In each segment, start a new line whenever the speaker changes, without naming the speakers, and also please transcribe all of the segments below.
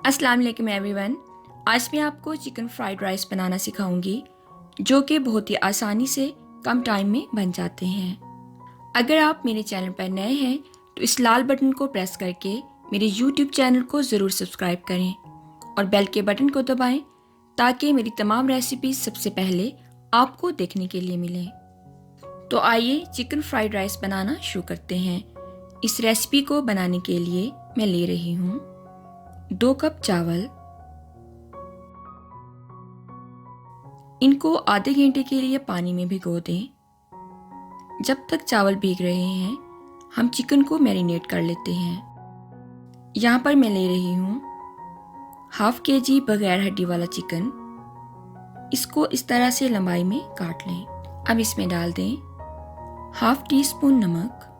अस्सलाम वालेकुम एवरीवन। आज मैं आपको चिकन फ्राइड राइस बनाना सिखाऊंगी जो कि बहुत ही आसानी से कम टाइम में बन जाते हैं। अगर आप मेरे चैनल पर नए हैं तो इस लाल बटन को प्रेस करके मेरे YouTube चैनल को ज़रूर सब्सक्राइब करें और बेल के बटन को दबाएं ताकि मेरी तमाम रेसिपीज सबसे पहले आपको देखने के लिए मिलें। तो आइए चिकन फ्राइड राइस बनाना शुरू करते हैं। इस रेसिपी को बनाने के लिए मैं ले रही हूँ 2 कप चावल। इनको आधे घंटे के लिए पानी में भिगो दें। जब तक चावल भीग रहे हैं हम चिकन को मैरिनेट कर लेते हैं। यहाँ पर मैं ले रही हूँ ½ kg बगैर हड्डी वाला चिकन। इसको इस तरह से लंबाई में काट लें। अब इसमें डाल दें ½ टीस्पून नमक,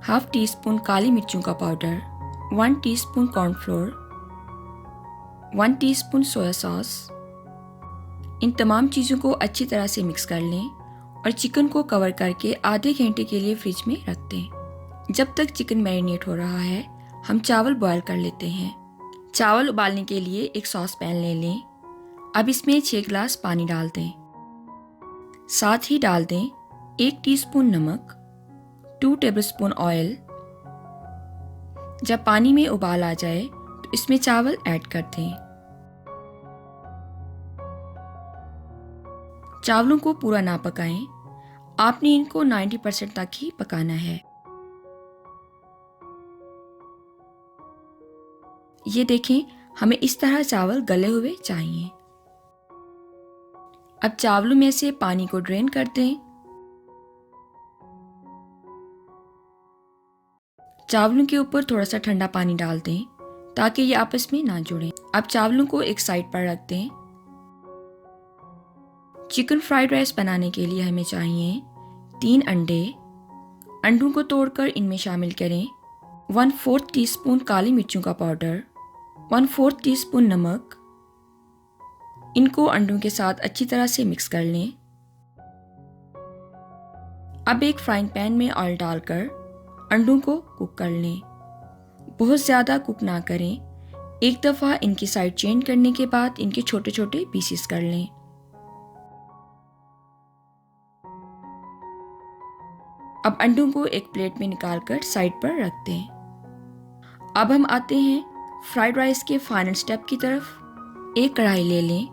½ टीस्पून काली मिर्चों का powder, 1 teaspoon cornflour, 1 teaspoon soya sauce. इन तमाम चीज़ों को अच्छी तरह से मिक्स कर लें और चिकन को कवर करके आधे घंटे के लिए फ्रिज में रख दें। जब तक चिकन मैरिनेट हो रहा है हम चावल बॉयल कर लेते हैं। चावल उबालने के लिए एक सॉस पैन ले लें। अब इसमें 6 गिलास पानी डाल दें। साथ ही डाल दें 1 टीस्पून नमक, 2 टेबलस्पून ऑयल। जब पानी में उबाल आ जाए तो इसमें चावल ऐड कर दें। चावलों को पूरा ना पकाएं, आपने इनको 90% तक ही पकाना है। ये देखें, हमें इस तरह चावल गले हुए चाहिए। अब चावलों में से पानी को ड्रेन कर दें। चावलों के ऊपर थोड़ा सा ठंडा पानी डाल दें ताकि ये आपस में ना जुड़ें। अब चावलों को एक साइड पर रख दें। चिकन फ्राइड राइस बनाने के लिए हमें चाहिए 3 अंडे। अंडों को तोड़कर इनमें शामिल करें 1/4 टीस्पून काली मिर्चों का पाउडर, 1/4 टीस्पून नमक। इनको अंडों के साथ अच्छी तरह से मिक्स कर लें। अब एक फ्राइंग पैन में ऑयल डालकर अंडों को कुक कर लें। बहुत ज़्यादा कुक ना करें। एक दफ़ा इनकी साइड चेंज करने के बाद इनके छोटे छोटे पीसेस कर लें। अब अंडों को एक प्लेट में निकालकर साइड पर रख दें। अब हम आते हैं फ्राइड राइस के फाइनल स्टेप की तरफ। एक कढ़ाई ले लें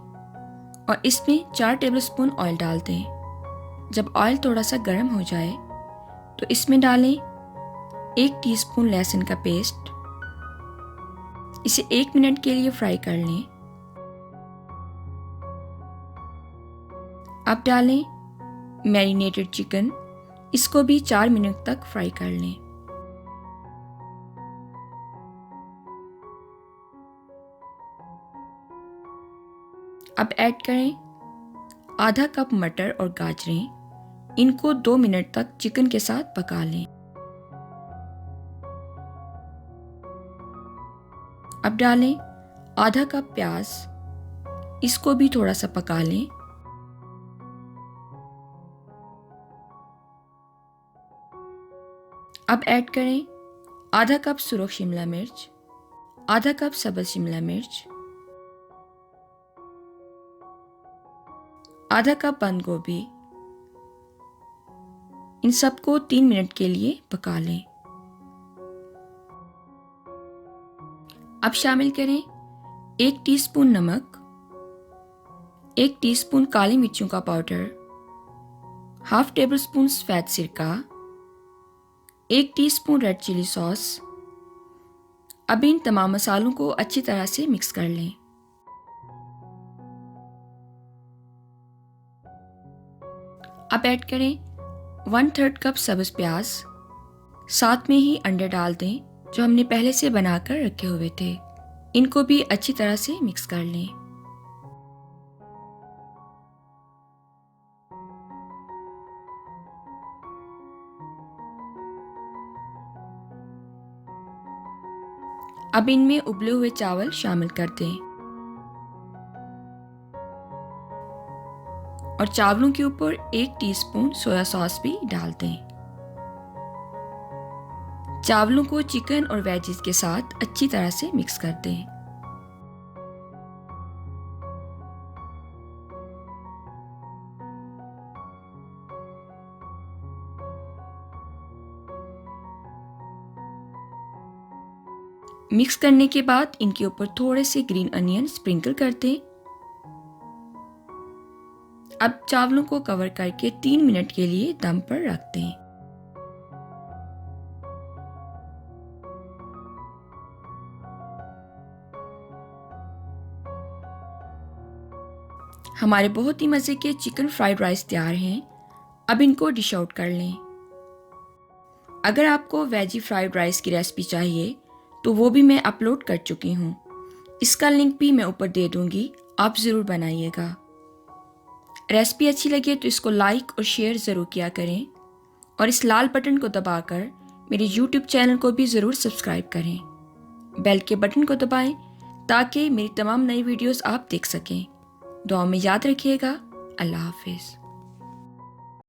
और इसमें 4 टेबलस्पून ऑयल डाल दें। जब ऑयल थोड़ा सा गर्म हो जाए तो इसमें डालें 1 टीस्पून लहसुन का पेस्ट। इसे 1 मिनट के लिए फ्राई कर लें। अब डालें मैरिनेटेड चिकन। इसको भी 4 मिनट तक फ्राई कर लें। अब ऐड करें ½ कप मटर और गाजरें। इनको 2 मिनट तक चिकन के साथ पका लें। अब डालें ½ कप प्याज। इसको भी थोड़ा सा पका लें। अब ऐड करें ½ कप सुरख शिमला मिर्च, ½ कप सब्ज़ शिमला मिर्च, ½ कप बंद गोभी। इन सबको 3 मिनट के लिए पका लें। अब शामिल करें 1 टीस्पून नमक, 1 टीस्पून काली मिर्चों का पाउडर, ½ टेबलस्पून सफ़ेद सिरका, 1 टीस्पून रेड चिली सॉस। अब इन तमाम मसालों को अच्छी तरह से मिक्स कर लें। अब ऐड करें 1/3 कप सब्ज़ प्याज। साथ में ही अंडे डाल दें जो हमने पहले से बनाकर रखे हुए थे। इनको भी अच्छी तरह से मिक्स कर लें। अब इनमें उबले हुए चावल शामिल कर दें और चावलों के ऊपर 1 टीस्पून सोया सॉस भी डाल दें। चावलों को चिकन और वेजिस के साथ अच्छी तरह से मिक्स कर दें। मिक्स करने के बाद इनके ऊपर थोड़े से ग्रीन अनियन स्प्रिंकल कर दें। अब चावलों को कवर करके 3 मिनट के लिए दम पर रख दें। हमारे बहुत ही मज़े के चिकन फ्राइड राइस तैयार हैं। अब इनको डिश आउट कर लें। अगर आपको वेजी फ्राइड राइस की रेसिपी चाहिए तो वो भी मैं अपलोड कर चुकी हूँ। इसका लिंक भी मैं ऊपर दे दूँगी, आप ज़रूर बनाइएगा। रेसिपी अच्छी लगे तो इसको लाइक और शेयर ज़रूर किया करें और इस लाल बटन को दबाकर मेरे YouTube चैनल को भी ज़रूर सब्सक्राइब करें। बेल के बटन को दबाएं ताकि मेरी तमाम नई वीडियोस आप देख सकें। दुआ में याद रखिएगा। अल्लाह हाफिज़।